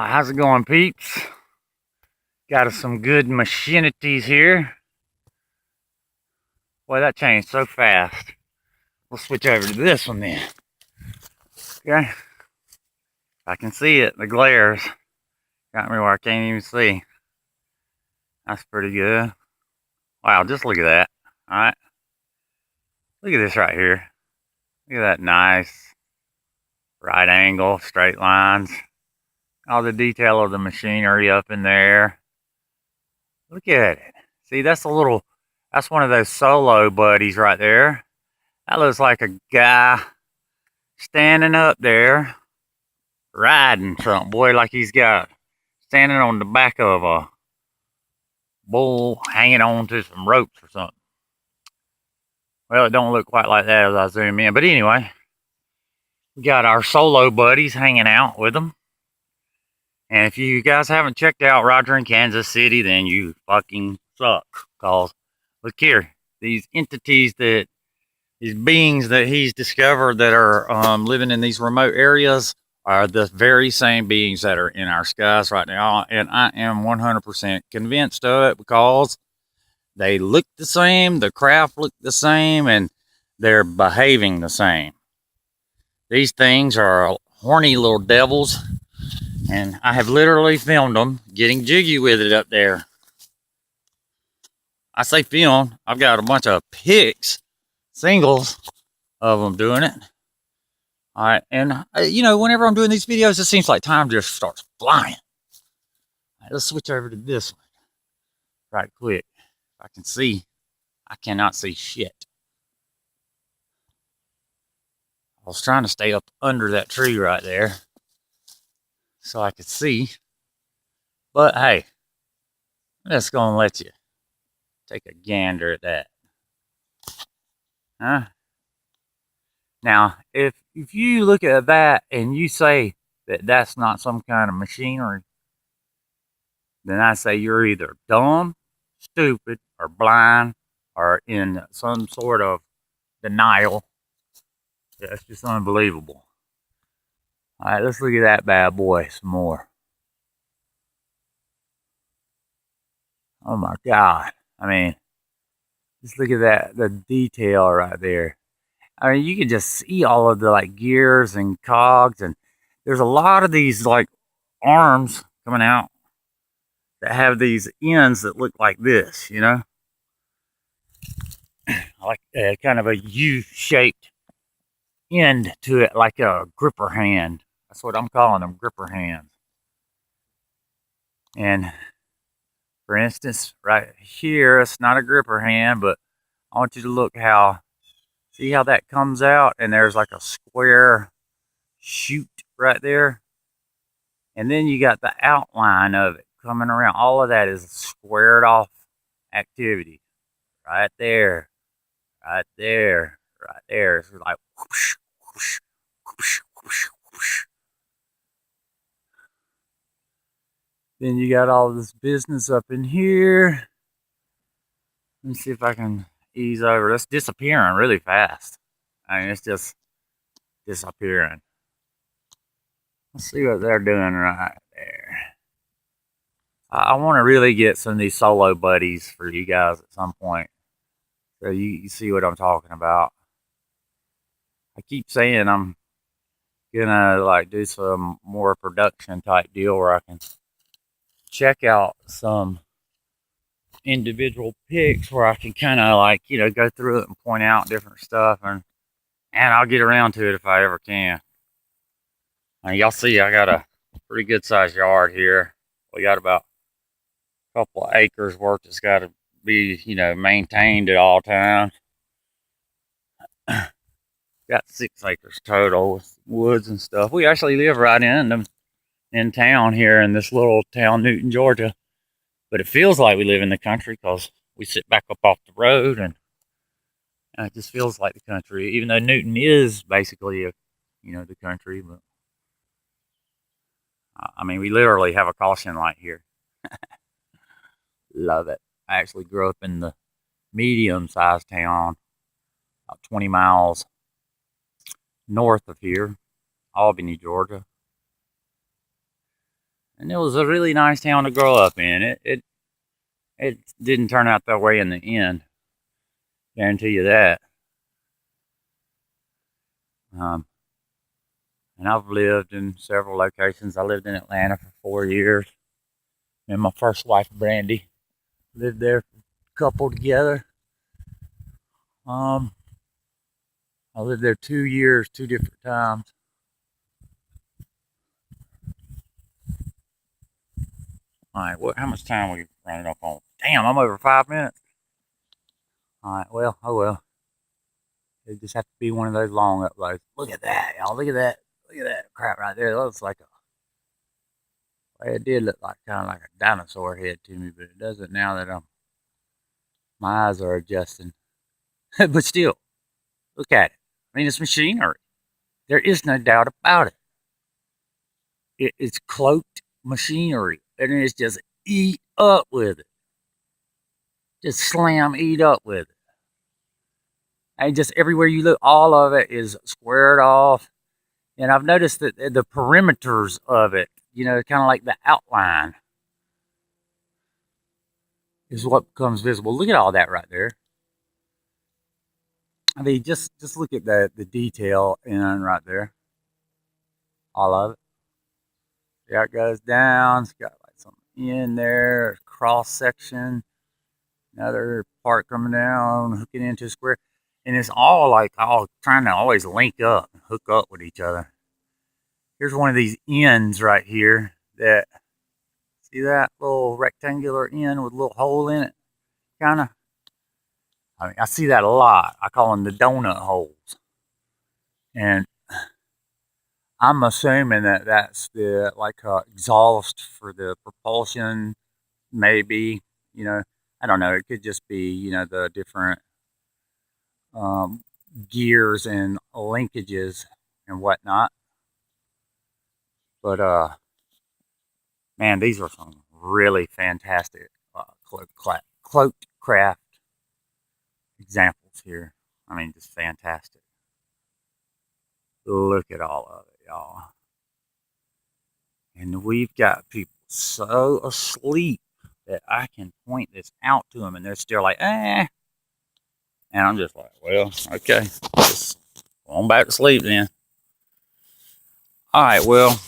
How's it going, peeps? Got us some good machinetieses here. Boy, that changed so fast. We'll switch over to this one then. Okay. I can see it. The glares got me where I can't even see. That's pretty good. Wow, just look at that. Alright. Look at this right here. Look at that nice right angle, straight lines. All the detail of the machinery up in there. Look at it. See, that's one of those solo buddies right there. That looks like a guy standing up there riding something, boy, like he's got standing on the back of a bull hanging on to some ropes or something. Well, it don't look quite like that as I zoom in, but anyway, we got our solo buddies hanging out with them. And if you guys haven't checked out Roger in Kansas City, then you fucking suck. Cause look here, these entities that these beings that he's discovered that are living in these remote areas are the very same beings that are in our skies right now. And I am 100% convinced of it because they look the same, the craft look the same, and they're behaving the same. These things are horny little devils, and I have literally filmed them getting jiggy with it up there. I say film, I've got a bunch of pics, singles of them doing it. All right, and whenever I'm doing these videos, it seems like time just starts flying. All right, let's switch over to this one right quick. If I can see, I cannot see shit. I was trying to stay up under that tree right there so I could see. But hey, I'm just gonna let you take a gander at that. Huh? Now, if you look at that and you say that that's not some kind of machinery, then I say you're either dumb, stupid, or blind, or in some sort of denial. That's just unbelievable. All right, let's look at that bad boy some more. Oh my God. I mean, just look at that, the detail right there. I mean, you can just see all of the like gears and cogs, and there's a lot of these like arms coming out that have these ends that look like this, like kind of a U-shaped end to it, like a gripper hand. That's what I'm calling them, gripper hands. And for instance, right here, it's not a gripper hand, but I want you to look see how that comes out, and there's like a square shoot right there. And then you got the outline of it coming around. All of that is squared off activity. Right there, right there, right there. It's like whoosh, whoosh, whoosh, whoosh, whoosh. Then you got all this business up in here. Let me see if I can ease over. It's disappearing really fast. I mean, it's just disappearing. Let's see what they're doing right there. I want to really get some of these solo buddies for you guys at some point, so you see what I'm talking about. I keep saying I'm gonna like do some more production type deal where I can check out some individual pics where I can kind of like go through it and point out different stuff, and I'll get around to it if I ever can. And y'all see I got a pretty good sized yard here. We got about a couple of acres worth that's got to be maintained at all times. Got 6 acres total with woods and stuff. We actually live right in town here in this little town, Newton, Georgia. But it feels like we live in the country because we sit back up off the road, and it just feels like the country, even though Newton is basically the country. But I mean, we literally have a caution light here. Love it. I actually grew up in the medium-sized town, about 20 miles north of here, Albany, Georgia. And it was a really nice town to grow up in. It didn't turn out that way in the end. Guarantee you that. Um, and I've lived in several locations. I lived in Atlanta for 4 years. And my first wife, Brandy, lived there, coupled together. I lived there 2 years, 2 different times. All right, how much time are we running up on? Damn, I'm over 5 minutes. All right, well, oh well. It just have to be one of those long uploads. Look at that, y'all. Look at that. Look at that crap right there. It looks like it did look like kind of like a dinosaur head to me, but it doesn't now that my eyes are adjusting. But still, look at it. I mean, it's machinery. There is no doubt about it. It's cloaked machinery, and it's just eat up with it. Just slam, eat up with it. And just everywhere you look, all of it is squared off. And I've noticed that the perimeters of it, kind of like the outline, is what becomes visible. Look at all that right there. I mean, just look at the detail in right there. All of it. See how it goes down. It's got like something in there, cross section, another part coming down, hooking into a square. And it's all trying to always link up, hook up with each other. Here's one of these ends right here that, see that little rectangular end with a little hole in it? Kind of. I mean, I see that a lot. I call them the donut holes. And I'm assuming that that's the exhaust for the propulsion, maybe. I don't know. It could just be the different um, gears and linkages and whatnot. But man, these are some really fantastic cloaked craft examples here. I mean, just fantastic. Look at all of it, y'all. And we've got people so asleep that I can point this out to them, and they're still like, eh. And I'm just like, well, okay, just go on back to sleep then. All right, well,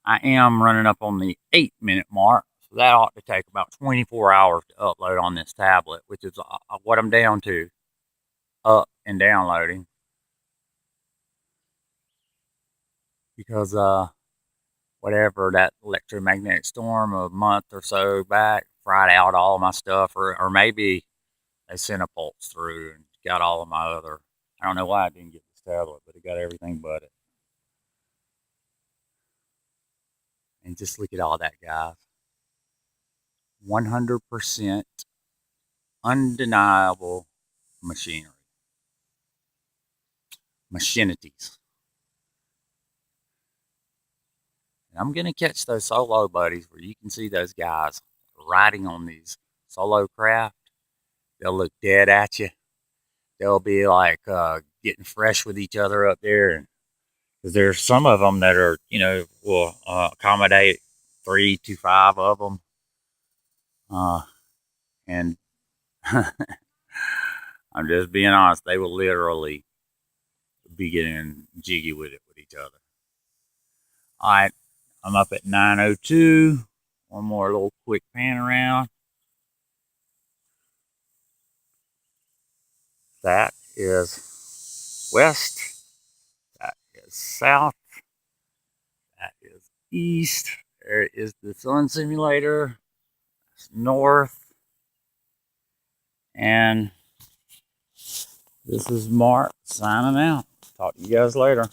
I am running up on the 8-minute mark, so that ought to take about 24 hours to upload on this tablet, which is what I'm down to, up and downloading. Because whatever, that electromagnetic storm a month or so back fried out all my stuff, or maybe they sent a pulse through and got all of my other. I don't know why I didn't get this tablet, but it got everything but it. And just look at all that, guys. 100% undeniable machinery. Machinetieses. And I'm going to catch those solo buddies where you can see those guys riding on these solo craft. They'll look dead at you. They'll be like getting fresh with each other up there. And because there's some of them that are, will accommodate 3 to 5 of them. And I'm just being honest, they will literally be getting jiggy with each other. All right, I'm up at 9:02. One more little quick pan around. That is west. That is south. That is east. There is the sun simulator. That's north. And this is Mark signing out. Talk to you guys later.